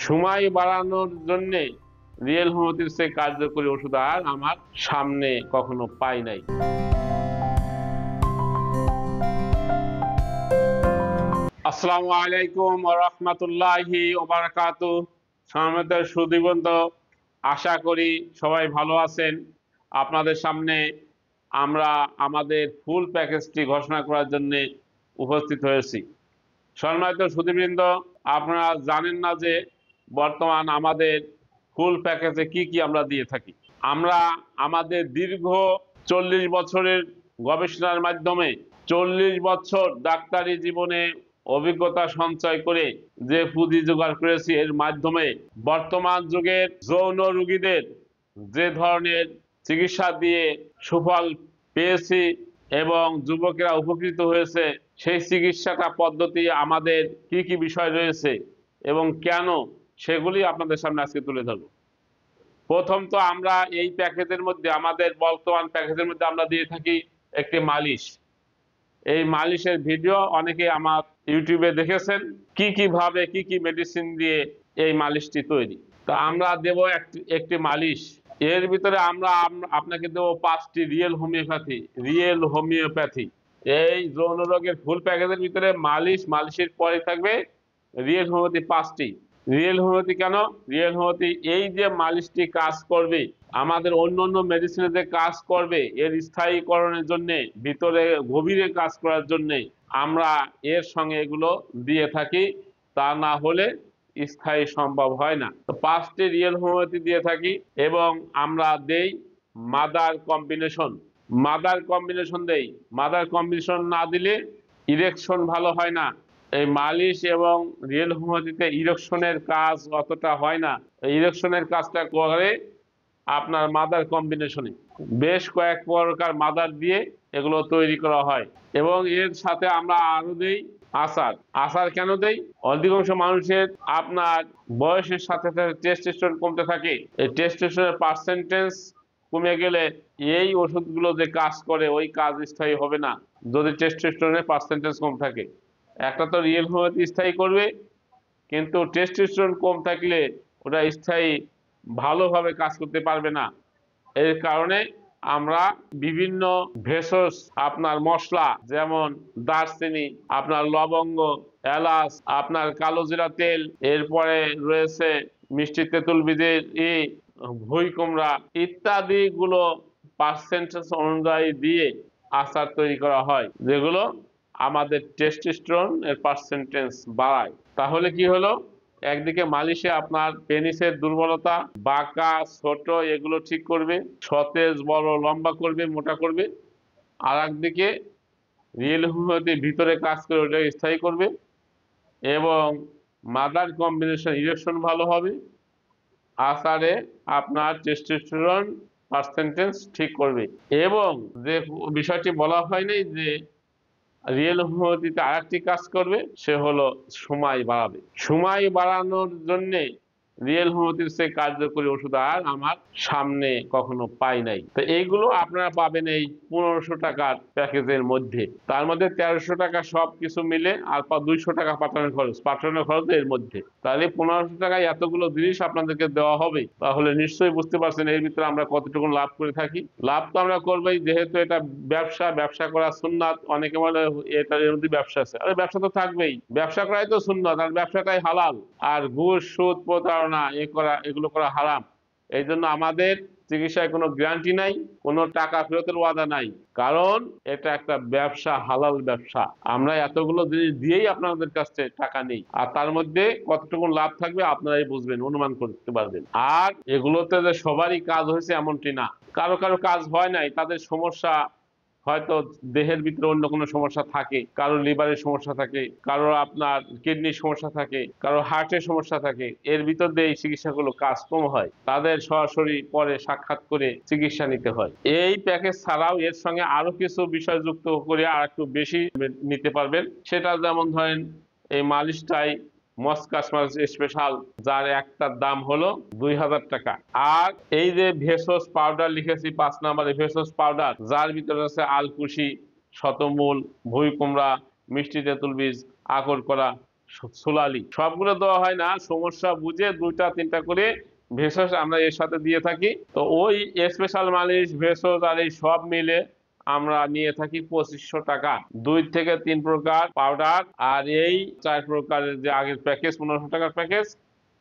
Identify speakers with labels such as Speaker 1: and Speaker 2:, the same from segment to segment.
Speaker 1: সময় বাড়ানোর জন্য রিয়েল হোমিওপ্যাথির চেয়ে কার্যকরী ওষুধ আর আমার সামনে কখনো পাই নাই। আসসালামু আলাইকুম ওয়া রাহমাতুল্লাহি ওয়া বারাকাতুহু। সম্মানিত সুধীবৃন্দ, আশা করি সবাই ভালো আছেন। আপনাদের সামনে আমরা আমাদের ফুল প্যাকেজটি ঘোষণা করার জন্য উপস্থিত হয়েছি। সম্মানিত সুধীবৃন্দ, আপনারা জানেন না যে বর্তমান আমাদের ফুল প্যাকেজে কি কি আমরা দিয়ে থাকি। আমরা আমাদের দীর্ঘ 40 বছরের গবেষণার মাধ্যমে 40 বছর ডাক্তারি জীবনে অভিজ্ঞতা সঞ্চয় করে যে পুঁজি জোগাড় করেছি, এর মাধ্যমে বর্তমান যুগের যৌন রোগীদের যে ধরনের চিকিৎসা দিয়ে সুফল পেয়েছি এবং যুবকেরা উপকৃত হয়েছে, সেই চিকিৎসাটা পদ্ধতি আমাদের কি কি বিষয় রয়েছে এবং কেন, সেগুলি আপনাদের সামনে আজকে তুলে ধরব। প্রথম তো আমরা এই প্যাকেজের মধ্যে, আমাদের বর্তমান প্যাকেজের মধ্যে আমরা দিয়ে থাকি একটি মালিশ। এই মালিশের ভিডিও অনেকে আমার ইউটিউবে দেখেছেন, কিভাবে কি মেডিসিন দিয়ে এই মালিশটি তৈরি। তো আমরা দেব একটি মালিশ। এর ভিতরে আমরা আপনাকে দেবো 5টি রিয়েল হোমিওপ্যাথি। এই যৌন রোগের ফুল প্যাকেজের ভিতরে মালিশের পরে থাকবে রিয়েল হোমিওপ্যাথি 5টি। রিয়েল হোমিওপ্যাথি কেন? রিয়েল হোমিওপ্যাথি এই যে মালিশটি কাজ করবে, আমাদের অন্য মেডিসিনে যে কাজ করবে, এর স্থায়ীকরণের জন্য, ভিতরে গভীরে কাজ করার জন্য আমরা এর সঙ্গে এগুলো দিয়ে থাকি। তা না হলে স্থায়ী সম্ভব হয় না। তো 5টি রিয়েল হোমিওপ্যাথি দিয়ে থাকি এবং আমরা দেই মাদার কম্বিনেশন। মাদার কম্বিনেশন না দিলে ইরেকশন ভালো হয় না। এই মালিশ এবং রিয়েল হোমিওপ্যাথিতে ইরেকশনের কাজ অতটা হয় না। ইরেকশনের কাজটা করে আপনার মাদার কম্বিনেশনে। বেশ কয়েক প্রকার মাদার দিয়ে এগুলো তৈরি করা হয় এবং এর সাথে আমরা আরো দেই আচার কেন দেই? অধিকাংশ মানুষের আপনার বয়সের সাথে সাথে টেস্টোস্টেরন কমতে থাকে। এই টেস্টোস্টেরনের পার্সেন্টেজ কমে গেলে এই ওষুধগুলো যে কাজ করে, ওই কাজ স্থায়ী হবে না যদি টেস্টোস্টেরনের পার্সেন্টেজ কম থাকে। একটা তো রিয়েল হোমিওপ্যাথি স্থায়ী করবে, কিন্তু টেস্টোস্টেরন কম থাকলে ওটা স্থায়ী ভালোভাবে কাজ করতে পারবে না। এর কারণে আমরা বিভিন্ন ভেষজ আপনার মশলা, যেমন দারচিনি, আপনার লবঙ্গ, এলাচ, আপনার কালো জিরা তেল, এরপরে রয়েছে মিষ্টি তেঁতুল বীজের ভুঁই কুমড়া ইত্যাদি গুলো পার্সেন্টেজ অনুযায়ী দিয়ে আচার তৈরি করা হয়, যেগুলো আমাদের টেস্টোস্টেরন এর পার্সেন্টেজ বাড়ায়। তাহলে কি হলো? একদিকে মালিশে আপনার পেনিসের দুর্বলতা, বাঁকা, ছোট, এগুলো ঠিক করবে, সতেজ, বড়, লম্বা করবে, মোটা করবে। আর একদিকে রিয়েল হোমিওপ্যাথি ভিতরে কাজ করে ওটা স্থায়ী করবে এবং মাদার কম্বিনেশন ইরেকশন ভালো হবে। আচারে আপনার টেস্টোস্টেরন পার্সেন্টেজ ঠিক করবে। এবং যে বিষয়টি বলা হয়নি যে রিয়েল হোমিওপ্যাথিতে আরেকটি কাজ করবে, সে হলো সময় বাড়াবে। সময় বাড়ানোর জন্য রিয়েল হোমিওপ্যাথির চেয়ে কার্যকরী ওষুধ আর আমার সামনে কখনো পাই নাই। তো এইগুলো আপনারা পাবেন এই 1500 টাকার প্যাকেজের মধ্যে। তার মধ্যে 1300 টাকা সব কিছু মিলে, আর 200 টাকা পাঠানোর খরচ এর মধ্যে। তাহলে 1500 টাকায় এতগুলো জিনিস আপনাদেরকে দেওয়া হবে। তাহলে নিশ্চয়ই বুঝতে পারছেন এর ভিতরে আমরা কতটুকু লাভ করে থাকি। লাভ তো আমরা করবোই, যেহেতু এটা ব্যবসা করা সুন্নাত। অনেকে বলে এর মধ্যে ব্যবসা আছে। আরে ব্যবসা তো থাকবেই, ব্যবসা করাই তো সুন্নাত, আর ব্যবসাটাই হালাল। আর ঘুষ, সুদ, প্রতারণা এগুলো করা হারাম। এই জন্য আমাদের চিকিৎসায় কোনো গ্যারান্টি নাই, কোনো টাকা ফেরতের ওয়াদা নাই, কারণ এটা একটা ব্যবসা, হালাল ব্যবসা। আমরা এতগুলো জিনিস দিয়েই আপনাদের কাছ থেকে টাকা নেই, আর তার মধ্যে কতটুকু লাভ থাকবে আপনারাই বুঝবেন, অনুমান করতে পারবেন। আর এগুলোতে যে সবারই কাজ হয়েছে এমনটি না, কারো কাজ হয় নাই। তাদের সমস্যা হয়তো দেহের ভিতরে অন্য কোনো সমস্যা থাকে, কারো লিভারের সমস্যা থাকে, কারো আপনার কিডনির সমস্যা থাকে, কারো হার্টের সমস্যা থাকে। এর ভিতর দিয়ে এই চিকিৎসাগুলো কাজ কম হয়, তাদের সরাসরি পরে সাক্ষাৎ করে চিকিৎসা নিতে হয়। এই প্যাকেজ ছাড়াও এর সঙ্গে আরো কিছু বিষয় যুক্ত করে আর একটু বেশি নিতে পারবেন। সেটা যেমন ধরেন এই মালিশটাই মস্কাস স্পেশাল, যার একটার দাম হলো 2000 টাকা। আর এই যে ভেষজ পাউডার লিখেছি 5 নম্বরে, ভেষজ পাউডার, যার ভিতরে আছে আলকুশি, শতমূল, ভুঁই কুমড়া, মিষ্টি তেঁতুল বীজ, আকর করা, সোলালি, সবগুলো দেওয়া হয় না, সমস্যা বুঝে 2টা 3টা করে ভেষজ আমরা এর সাথে দিয়ে থাকি। তো ওই স্পেশাল মালিশ, ভেষজ আর এই সব মিলে আমরা নিয়ে থাকি 2500 টাকা। 2 থেকে 3 প্রকার পাউডার আর এই 4 প্রকারের যে আগের প্যাকেজ 1500 টাকার প্যাকেজ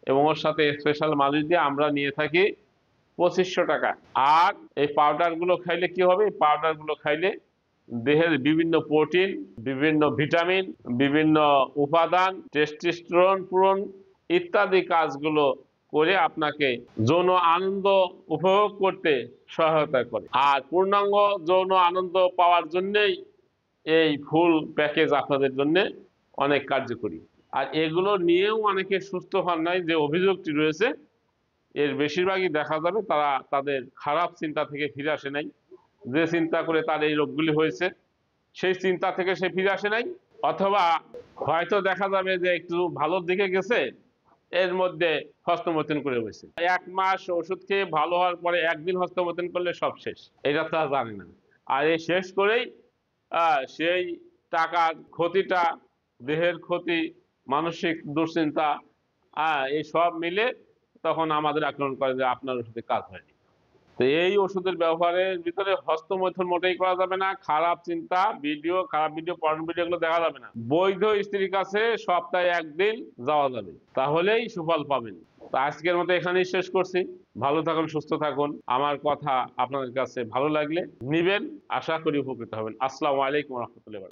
Speaker 1: এবং ওর সাথে স্পেশাল মালিশ দিয়ে আমরা নিয়ে থাকি 2500 টাকা। আর এই পাউডার গুলো খাইলে কি হবে? এই পাউডার গুলো খাইলে দেহের বিভিন্ন প্রোটিন, বিভিন্ন ভিটামিন, বিভিন্ন উপাদান, টেস্টোস্টেরন পূরণ ইত্যাদি কাজগুলো করে আপনাকে যৌন আনন্দ উপভোগ করতে সহায়তা করে। আর পূর্ণাঙ্গ যৌন আনন্দ পাওয়ার জন্যই এই ফুল প্যাকেজ আপনাদের জন্য অনেক কার্যকরী। আর এগুলো নিয়েও অনেকে সুস্থ হন নাই, যে অভিযোগটি রয়েছে এর বেশিরভাগই দেখা যাবে তারা তাদের খারাপ চিন্তা থেকে ফিরে আসে নাই। যে চিন্তা করে তার এই রোগগুলি হয়েছে সেই চিন্তা থেকে সে ফিরে আসে নাই, অথবা হয়তো দেখা যাবে যে একটু ভালোর দিকে গেছে, এর মধ্যে হস্তমৈথুন করে বসে 1 মাস ওষুধ খেয়ে ভালো হওয়ার পরে একদিন হস্তমৈথুন করলে সব শেষ, এটা তারা জানে না। আর এই শেষ করেই সেই টাকার ক্ষতিটা, দেহের ক্ষতি, মানসিক দুশ্চিন্তা, এই সব মিলে তখন আমাদের আক্রমণ করে যে আপনার ওষুধে কাজ হয়নি। তো এই ওষুধের ব্যবহারের ভিতরে হস্তমৈথুন মোটেই করা যাবে না। খারাপ চিন্তা, ভিডিও, খারাপ ভিডিও, পর্ন ভিডিও এগুলো দেখা যাবে না। বৈধ স্ত্রীর কাছে সপ্তাহে 1 দিন যাওয়া যাবে, তাহলেই সুফল পাবেন। তো আজকের মতো এখানেই শেষ করছি। ভালো থাকুন, সুস্থ থাকুন। আমার কথা আপনাদের কাছে ভালো লাগলে নিবেন, আশা করি উপকৃত হবেন। আসসালামু আলাইকুম রহমতুল্লাহ।